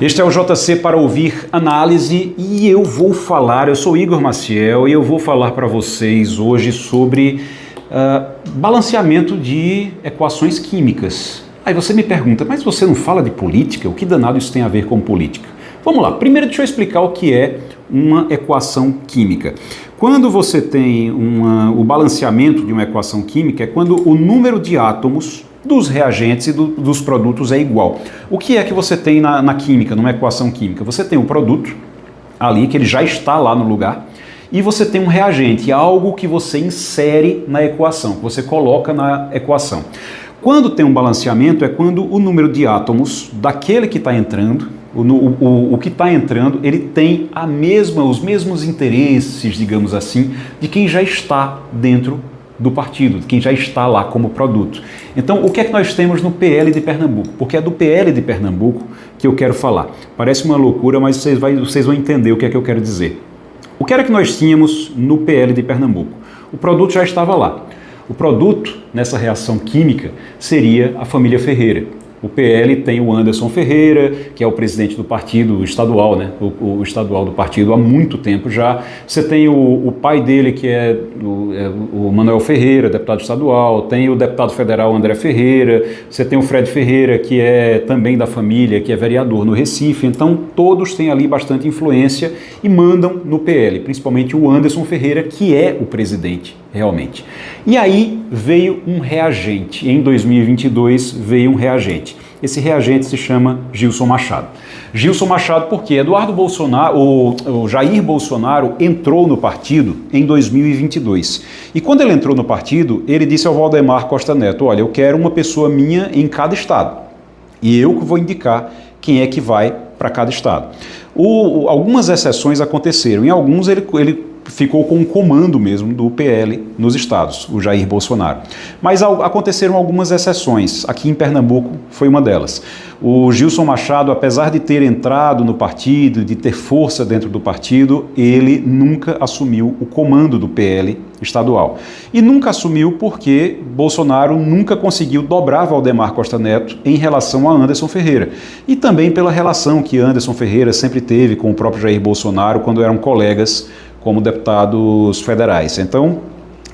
Este é o JC para ouvir análise e eu sou Igor Maciel e eu vou falar para vocês hoje sobre balanceamento de equações químicas. Aí você me pergunta, mas você não fala de política? O que danado isso tem a ver com política? Vamos lá, primeiro deixa eu explicar o que é uma equação química. Quando você tem o balanceamento de uma equação química é quando o número de átomos dos reagentes e dos produtos é igual. O que é que você tem na química, numa equação química? Você tem o produto ali, que ele já está lá no lugar, e você tem um reagente, algo que você insere na equação, que você coloca na equação. Quando tem um balanceamento é quando o número de átomos daquele que está entrando, o que está entrando, ele tem os mesmos interesses, digamos assim, de quem já está dentro do partido, de quem já está lá como produto. Então, o que é que nós temos no PL de Pernambuco? Porque é do PL de Pernambuco que eu quero falar. Parece uma loucura, mas vocês vão entender o que é que eu quero dizer. O que era que nós tínhamos no PL de Pernambuco? O produto já estava lá. O produto, nessa reação química, seria a família Ferreira. O PL tem o Anderson Ferreira, que é o presidente do partido estadual, né? O estadual do partido há muito tempo já. Você tem o pai dele, que é o Manuel Ferreira, deputado estadual. Tem o deputado federal André Ferreira. Você tem o Fred Ferreira, que é também da família, que é vereador no Recife. Então, todos têm ali bastante influência e mandam no PL, principalmente o Anderson Ferreira, que é o presidente, realmente. E aí veio um reagente. Em 2022 veio um reagente. Esse reagente se chama Gilson Machado. Gilson Machado porque o Jair Bolsonaro entrou no partido em 2022. E quando ele entrou no partido, ele disse ao Valdemar Costa Neto, olha, eu quero uma pessoa minha em cada estado. E eu que vou indicar quem é que vai para cada estado. Algumas exceções aconteceram. Em alguns ele ficou com o comando mesmo do PL nos estados, o Jair Bolsonaro. Mas aconteceram algumas exceções. Aqui em Pernambuco foi uma delas. O Gilson Machado, apesar de ter entrado no partido, de ter força dentro do partido, ele nunca assumiu o comando do PL estadual. E nunca assumiu porque Bolsonaro nunca conseguiu dobrar Valdemar Costa Neto em relação a Anderson Ferreira. E também pela relação que Anderson Ferreira sempre teve com o próprio Jair Bolsonaro quando eram colegas como deputados federais. Então,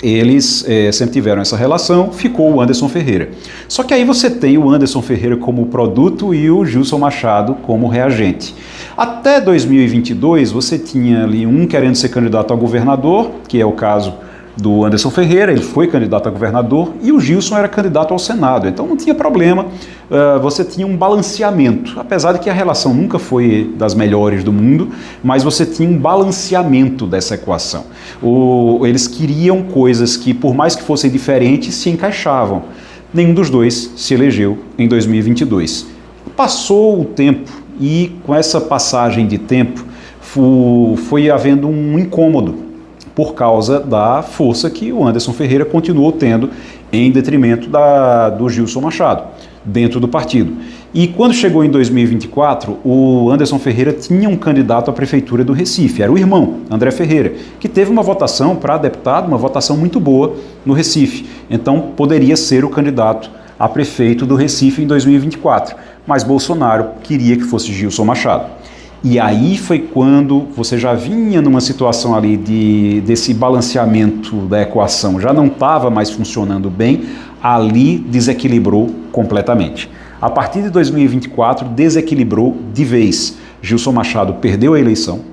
eles sempre tiveram essa relação, ficou o Anderson Ferreira. Só que aí você tem o Anderson Ferreira como produto e o Gilson Machado como reagente. Até 2022, você tinha ali um querendo ser candidato a governador, que é o caso do Anderson Ferreira, ele foi candidato a governador, e o Gilson era candidato ao Senado. Então não tinha problema, você tinha um balanceamento, apesar de que a relação nunca foi das melhores do mundo, mas você tinha um balanceamento dessa equação. Eles queriam coisas que, por mais que fossem diferentes, se encaixavam. Nenhum dos dois se elegeu em 2022. Passou o tempo e com essa passagem de tempo foi havendo um incômodo por causa da força que o Anderson Ferreira continuou tendo em detrimento do Gilson Machado, dentro do partido. E quando chegou em 2024, o Anderson Ferreira tinha um candidato à prefeitura do Recife, era o irmão, André Ferreira, que teve uma votação para deputado, uma votação muito boa no Recife. Então, poderia ser o candidato a prefeito do Recife em 2024. Mas Bolsonaro queria que fosse Gilson Machado. E aí foi quando você já vinha numa situação ali desse balanceamento da equação, já não estava mais funcionando bem, ali desequilibrou completamente. A partir de 2024, desequilibrou de vez. Gilson Machado perdeu a eleição.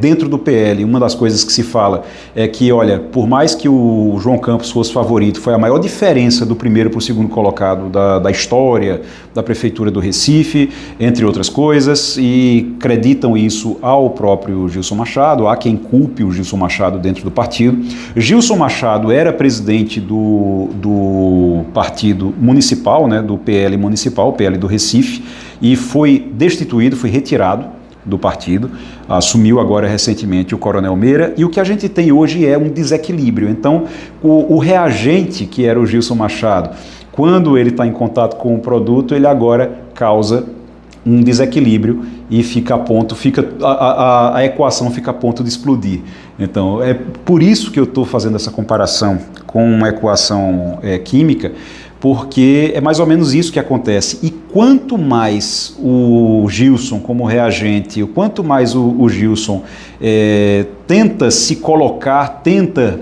Dentro do PL, uma das coisas que se fala é que, olha, por mais que o João Campos fosse favorito, foi a maior diferença do primeiro para o segundo colocado da história da Prefeitura do Recife, entre outras coisas, e acreditam isso ao próprio Gilson Machado, há quem culpe o Gilson Machado dentro do partido. Gilson Machado era presidente do partido municipal, né, do PL municipal, PL do Recife, e foi destituído, foi retirado do partido, assumiu agora recentemente o Coronel Meira, e o que a gente tem hoje é um desequilíbrio. Então, o reagente, que era o Gilson Machado, quando ele está em contato com o produto, ele agora causa um desequilíbrio e fica a ponto, a equação fica a ponto de explodir. Então, é por isso que eu estou fazendo essa comparação com uma equação química, porque é mais ou menos isso que acontece. E quanto mais o Gilson, como reagente, quanto mais o Gilson tenta se colocar, tenta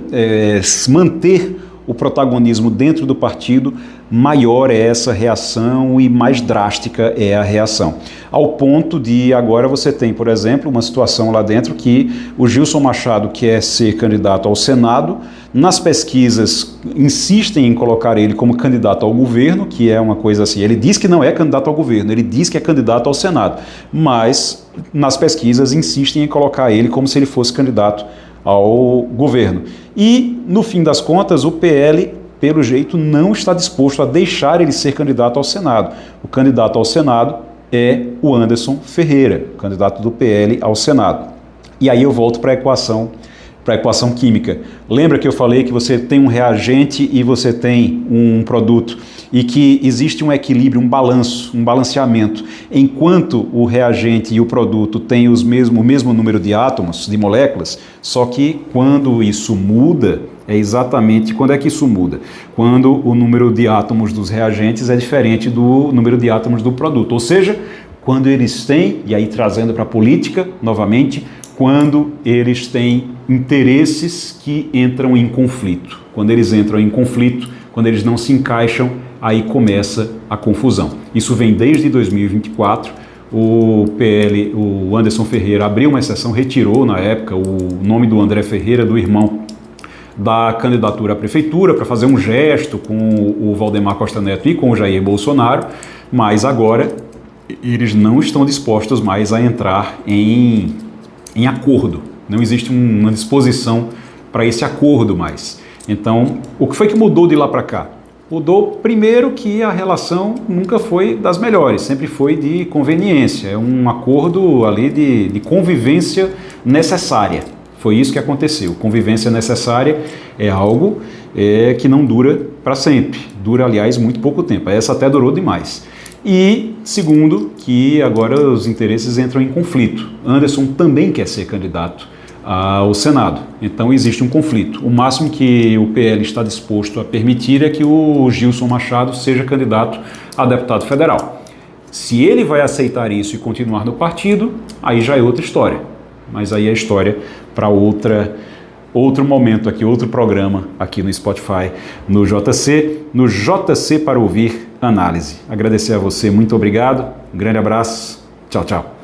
manter o protagonismo dentro do partido, maior é essa reação e mais drástica é a reação. Ao ponto de agora você tem, por exemplo, uma situação lá dentro que o Gilson Machado quer ser candidato ao Senado, nas pesquisas insistem em colocar ele como candidato ao governo, que é uma coisa assim, ele diz que não é candidato ao governo, ele diz que é candidato ao Senado, mas nas pesquisas insistem em colocar ele como se ele fosse candidato ao governo. E, no fim das contas, o PL, pelo jeito, não está disposto a deixar ele ser candidato ao Senado. O candidato ao Senado é o Anderson Ferreira, candidato do PL ao Senado. E aí eu volto para a equação química. Lembra que eu falei que você tem um reagente e você tem um produto e que existe um equilíbrio, um balanço, um balanceamento. Enquanto o reagente e o produto têm o mesmo número de átomos, de moléculas, só que quando isso muda, é exatamente quando é que isso muda? Quando o número de átomos dos reagentes é diferente do número de átomos do produto. Ou seja, quando eles têm, e aí trazendo para a política novamente, quando eles têm interesses que entram em conflito. Quando eles entram em conflito, quando eles não se encaixam, aí começa a confusão. Isso vem desde 2024, o PL, o Anderson Ferreira abriu uma exceção, retirou na época o nome do André Ferreira, do irmão, da candidatura à prefeitura, para fazer um gesto com o Valdemar Costa Neto e com o Jair Bolsonaro, mas agora eles não estão dispostos mais a entrar em acordo. Não existe uma disposição para esse acordo mais. Então, o que foi que mudou de lá para cá? Mudou, primeiro, que a relação nunca foi das melhores, sempre foi de conveniência, é um acordo ali de convivência necessária. Foi isso que aconteceu. Convivência necessária é algo que não dura para sempre, dura, aliás, muito pouco tempo. Essa até durou demais. E, segundo, que agora os interesses entram em conflito. Anderson também quer ser candidato ao Senado, então existe um conflito. O máximo que o PL está disposto a permitir é que o Gilson Machado seja candidato a deputado federal. Se ele vai aceitar isso e continuar no partido, aí já é outra história. Mas aí é história para outro momento aqui, outro programa aqui no Spotify, no JC para ouvir análise. Agradecer a você, muito obrigado, um grande abraço, tchau, tchau.